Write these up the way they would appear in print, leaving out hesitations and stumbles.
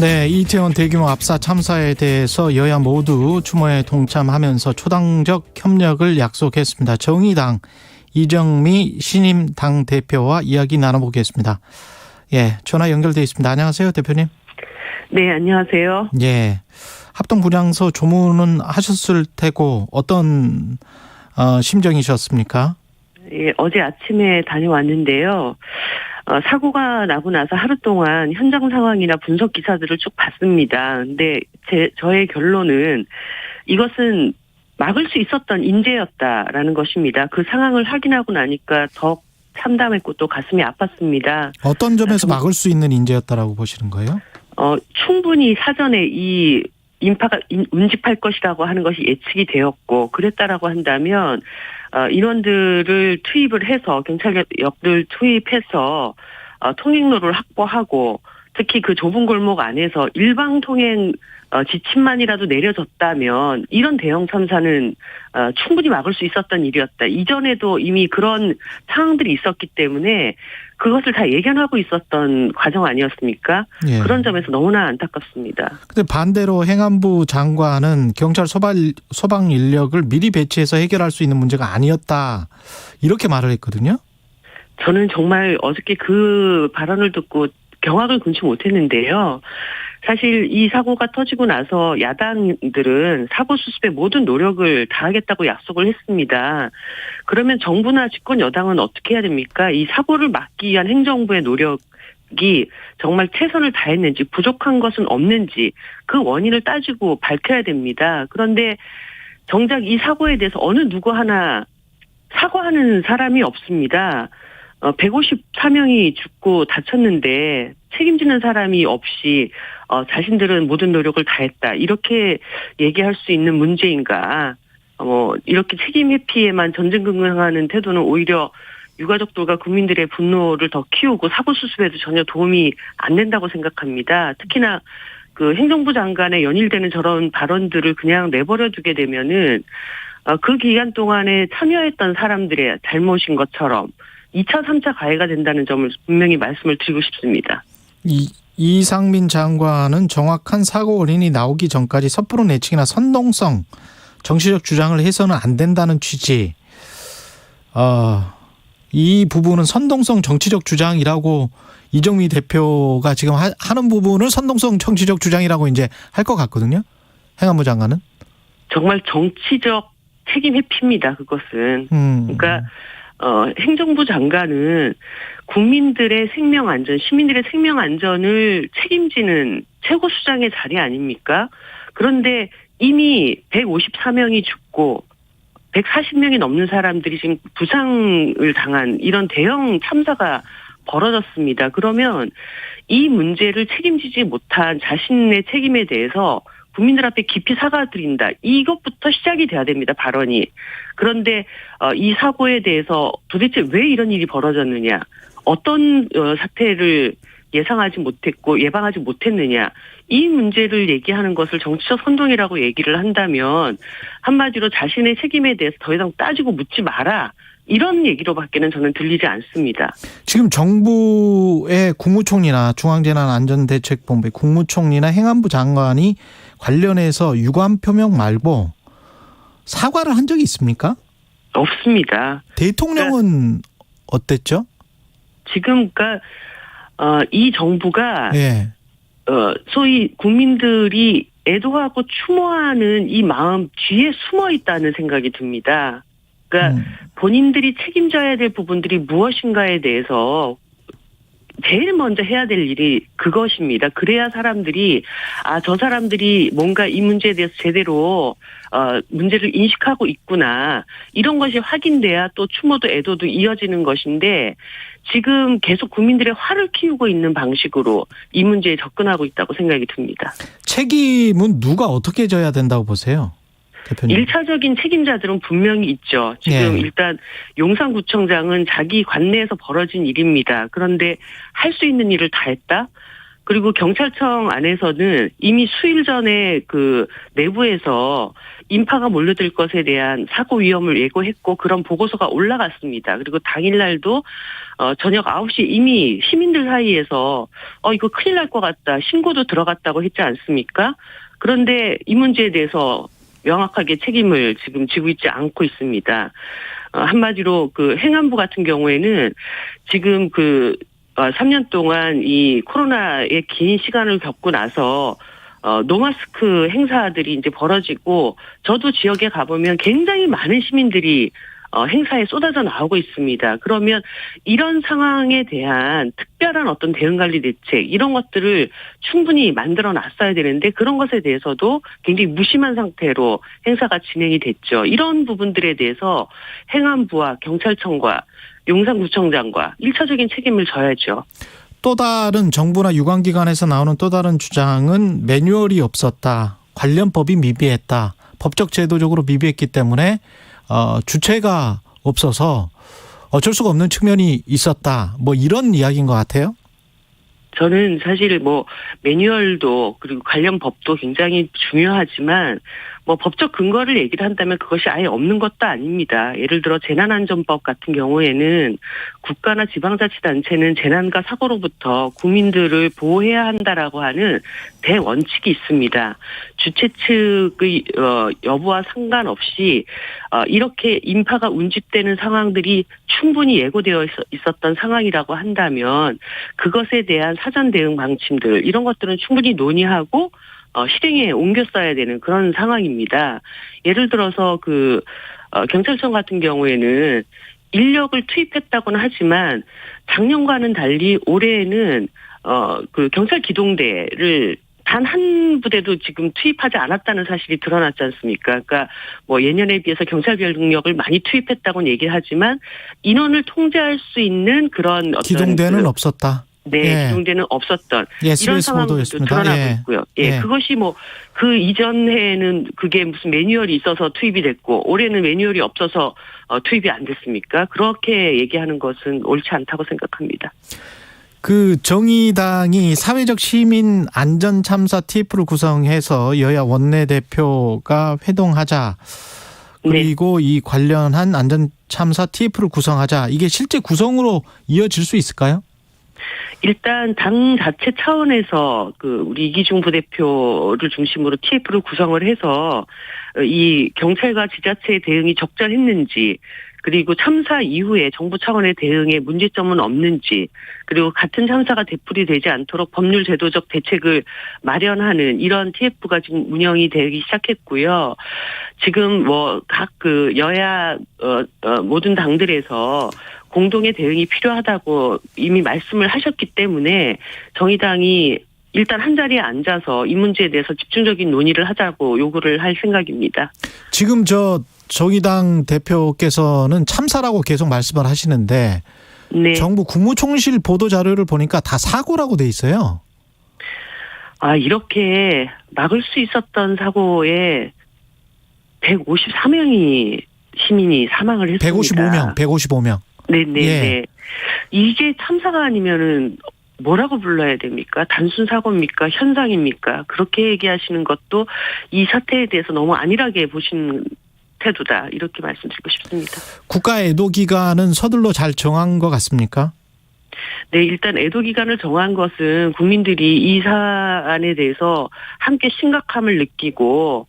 네, 이태원 대규모 압사 참사에 대해서 여야 모두 추모에 동참하면서 초당적 협력을 약속했습니다. 정의당 이정미 신임 당대표와 이야기 나눠보겠습니다. 예, 전화 연결돼 있습니다. 안녕하세요, 대표님. 네, 안녕하세요. 예, 합동분향소 조문은 하셨을 테고 어떤 심정이셨습니까? 예, 어제 아침에 다녀왔는데요. 사고가 나고 나서 하루 동안 현장 상황이나 분석 기사들을 쭉 봤습니다. 근데 저의 결론은 이것은 막을 수 있었던 인재였다라는 것입니다. 그 상황을 확인하고 나니까 더 참담했고 또 가슴이 아팠습니다. 어떤 점에서 막을 수 있는 인재였다라고 보시는 거예요? 충분히 사전에 이 인파가 운집할 것이라고 하는 것이 예측이 되었고 그랬다라고 한다면 인원들을 투입을 해서 경찰력을 투입해서 통행로를 확보하고 특히 그 좁은 골목 안에서 일방 통행 지침만이라도 내려졌다면 이런 대형 참사는 충분히 막을 수 있었던 일이었다. 이전에도 이미 그런 상황들이 있었기 때문에 그것을 다 예견하고 있었던 과정 아니었습니까? 예. 그런 점에서 너무나 안타깝습니다. 근데 반대로 행안부 장관은 경찰 소방 인력을 미리 배치해서 해결할 수 있는 문제가 아니었다. 이렇게 말을 했거든요. 저는 정말 어저께 그 발언을 듣고 경악을 금치 못했는데요. 사실 이 사고가 터지고 나서 야당들은 사고 수습에 모든 노력을 다하겠다고 약속을 했습니다. 그러면 정부나 집권 여당은 어떻게 해야 됩니까? 이 사고를 막기 위한 행정부의 노력이 정말 최선을 다했는지 부족한 것은 없는지 그 원인을 따지고 밝혀야 됩니다. 그런데 정작 이 사고에 대해서 어느 누구 하나 사과하는 사람이 없습니다. 154명이 죽고 다쳤는데 책임지는 사람이 없이 자신들은 모든 노력을 다했다. 이렇게 얘기할 수 있는 문제인가. 이렇게 책임 회피에만 전전긍긍하는 태도는 오히려 유가족들과 국민들의 분노를 더 키우고 사고 수습에도 전혀 도움이 안 된다고 생각합니다. 특히나 그 행정부 장관에 연일되는 저런 발언들을 그냥 내버려 두게 되면은 그 기간 동안에 참여했던 사람들의 잘못인 것처럼 2차, 3차 가해가 된다는 점을 분명히 말씀을 드리고 싶습니다. 이상민 장관은 정확한 사고 원인이 나오기 전까지 섣부른 예측이나 선동성, 정치적 주장을 해서는 안 된다는 취지. 이 부분은 선동성 정치적 주장이라고 이정미 대표가 지금 하는 부분을 선동성 정치적 주장이라고 이제 할 것 같거든요. 행안부 장관은. 정말 정치적 책임 회피입니다. 그것은. 그러니까 행정부 장관은 국민들의 생명 안전, 시민들의 생명 안전을 책임지는 최고 수장의 자리 아닙니까? 그런데 이미 154명이 죽고 140명이 넘는 사람들이 지금 부상을 당한 이런 대형 참사가 벌어졌습니다. 그러면 이 문제를 책임지지 못한 자신의 책임에 대해서 국민들 앞에 깊이 사과드린다. 이것부터 시작이 돼야 됩니다. 발언이. 그런데 이 사고에 대해서 도대체 왜 이런 일이 벌어졌느냐. 어떤 사태를 예상하지 못했고 예방하지 못했느냐. 이 문제를 얘기하는 것을 정치적 선동이라고 얘기를 한다면 한마디로 자신의 책임에 대해서 더 이상 따지고 묻지 마라. 이런 얘기로밖에는 저는 들리지 않습니다. 지금 정부의 국무총리나 중앙재난안전대책본부의 국무총리나 행안부 장관이 관련해서 유감 표명 말고 사과를 한 적이 있습니까? 없습니다. 대통령은 어땠죠? 지금 이 정부가 예. 소위 국민들이 애도하고 추모하는 이 마음 뒤에 숨어 있다는 생각이 듭니다. 그러니까 본인들이 책임져야 될 부분들이 무엇인가에 대해서 제일 먼저 해야 될 일이 그것입니다. 그래야 사람들이 저 사람들이 뭔가 이 문제에 대해서 제대로 문제를 인식하고 있구나. 이런 것이 확인돼야 또 추모도 애도도 이어지는 것인데 지금 계속 국민들의 화를 키우고 있는 방식으로 이 문제에 접근하고 있다고 생각이 듭니다. 책임은 누가 어떻게 져야 된다고 보세요? 대표님. 1차적인 책임자들은 분명히 있죠. 지금 일단 용산구청장은 자기 관내에서 벌어진 일입니다. 그런데 할 수 있는 일을 다 했다? 그리고 경찰청 안에서는 이미 수일 전에 그 내부에서 인파가 몰려들 것에 대한 사고 위험을 예고했고 그런 보고서가 올라갔습니다. 그리고 당일날도 저녁 9시 이미 시민들 사이에서 이거 큰일 날 것 같다. 신고도 들어갔다고 했지 않습니까? 그런데 이 문제에 대해서 명확하게 책임을 지금 지고 있지 않고 있습니다. 한마디로 그 행안부 같은 경우에는 지금 3년 동안 이 코로나의 긴 시간을 겪고 나서 노마스크 행사들이 이제 벌어지고 저도 지역에 가보면 굉장히 많은 시민들이 행사에 쏟아져 나오고 있습니다. 그러면 이런 상황에 대한 특별한 어떤 대응관리 대책 이런 것들을 충분히 만들어 놨어야 되는데 그런 것에 대해서도 굉장히 무심한 상태로 행사가 진행이 됐죠. 이런 부분들에 대해서 행안부와 경찰청과 용산구청장과 1차적인 책임을 져야죠. 또 다른 정부나 유관기관에서 나오는 또 다른 주장은 매뉴얼이 없었다. 관련 법이 미비했다. 법적 제도적으로 미비했기 때문에 주체가 없어서 어쩔 수가 없는 측면이 있었다. 뭐 이런 이야기인 것 같아요. 저는 사실 매뉴얼도 그리고 관련 법도 굉장히 중요하지만 법적 근거를 얘기를 한다면 그것이 아예 없는 것도 아닙니다. 예를 들어 재난안전법 같은 경우에는 국가나 지방자치단체는 재난과 사고로부터 국민들을 보호해야 한다라고 하는 대원칙이 있습니다. 주최 측의 여부와 상관없이 이렇게 인파가 운집되는 상황들이 충분히 예고되어 있었던 상황이라고 한다면 그것에 대한 사전 대응 방침들 이런 것들은 충분히 논의하고 실행에 옮겼어야 되는 그런 상황입니다. 예를 들어서 경찰청 같은 경우에는 인력을 투입했다고는 하지만 작년과는 달리 올해에는 경찰 기동대를 단 한 부대도 지금 투입하지 않았다는 사실이 드러났지 않습니까? 그러니까 예년에 비해서 경찰별 능력을 많이 투입했다고는 얘기를 하지만 인원을 통제할 수 있는 그런 기동대는 없었다. 네, 기동대는 없었던 이런 상황도 드러나고 있고요. 그것이 그 이전 해에는 그게 무슨 매뉴얼이 있어서 투입이 됐고 올해는 매뉴얼이 없어서 투입이 안 됐습니까? 그렇게 얘기하는 것은 옳지 않다고 생각합니다. 정의당이 사회적 시민 안전 참사 TF를 구성해서 여야 원내대표가 회동하자. 그리고 네. 이 관련한 안전 참사 TF를 구성하자. 이게 실제 구성으로 이어질 수 있을까요? 일단 당 자체 차원에서 우리 이기중 부대표를 중심으로 TF를 구성을 해서 이 경찰과 지자체의 대응이 적절했는지 그리고 참사 이후에 정부 차원의 대응에 문제점은 없는지 그리고 같은 참사가 되풀이되지 않도록 법률 제도적 대책을 마련하는 이런 TF가 지금 운영이 되기 시작했고요. 지금 각 여야 모든 당들에서 공동의 대응이 필요하다고 이미 말씀을 하셨기 때문에 정의당이 일단 한자리에 앉아서 이 문제에 대해서 집중적인 논의를 하자고 요구를 할 생각입니다. 지금 정의당 대표께서는 참사라고 계속 말씀을 하시는데 네. 정부 국무총실 보도자료를 보니까 다 사고라고 돼 있어요. 이렇게 막을 수 있었던 사고에 154명이 시민이 사망을 했습니다. 155명. 네네. 예. 이게 참사가 아니면은 뭐라고 불러야 됩니까? 단순 사고입니까? 현상입니까? 그렇게 얘기하시는 것도 이 사태에 대해서 너무 안일하게 보시는 태도다. 이렇게 말씀드리고 싶습니다. 국가 애도 기간은 서둘러 잘 정한 것 같습니까? 네, 일단 애도 기간을 정한 것은 국민들이 이 사안에 대해서 함께 심각함을 느끼고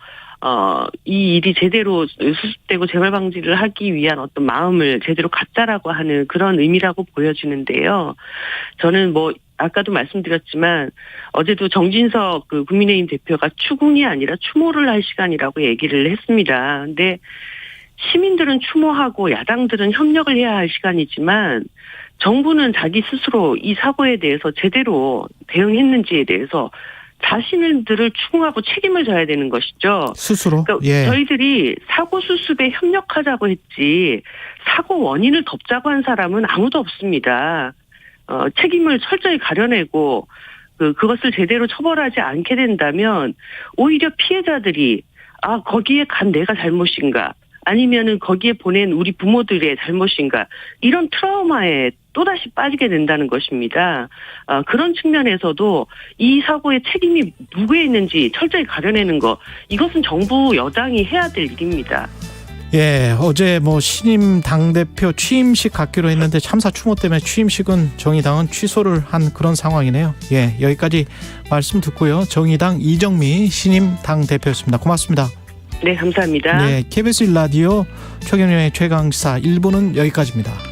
이 일이 제대로 수습되고 재발 방지를 하기 위한 어떤 마음을 제대로 갖자라고 하는 그런 의미라고 보여지는데요. 저는 아까도 말씀드렸지만 어제도 정진석 국민의힘 대표가 추궁이 아니라 추모를 할 시간이라고 얘기를 했습니다. 근데 시민들은 추모하고 야당들은 협력을 해야 할 시간이지만 정부는 자기 스스로 이 사고에 대해서 제대로 대응했는지에 대해서 자신들을 추궁하고 책임을 져야 되는 것이죠. 스스로? 그러니까 예. 저희들이 사고 수습에 협력하자고 했지 사고 원인을 덮자고 한 사람은 아무도 없습니다. 책임을 철저히 가려내고 그것을 제대로 처벌하지 않게 된다면 오히려 피해자들이 거기에 간 내가 잘못인가 아니면은 거기에 보낸 우리 부모들의 잘못인가 이런 트라우마에 또다시 빠지게 된다는 것입니다. 그런 측면에서도 이 사고의 책임이 누구에 있는지 철저히 가려내는 것, 이것은 정부 여당이 해야 될 일입니다. 예, 어제 신임 당대표 취임식 갖기로 했는데 참사 추모 때문에 취임식은 정의당은 취소를 한 그런 상황이네요. 예, 여기까지 말씀 듣고요. 정의당 이정미 신임 당대표였습니다. 고맙습니다. 네, 감사합니다. 네, KBS 1라디오 최경영의 최강시사 1부는 여기까지입니다.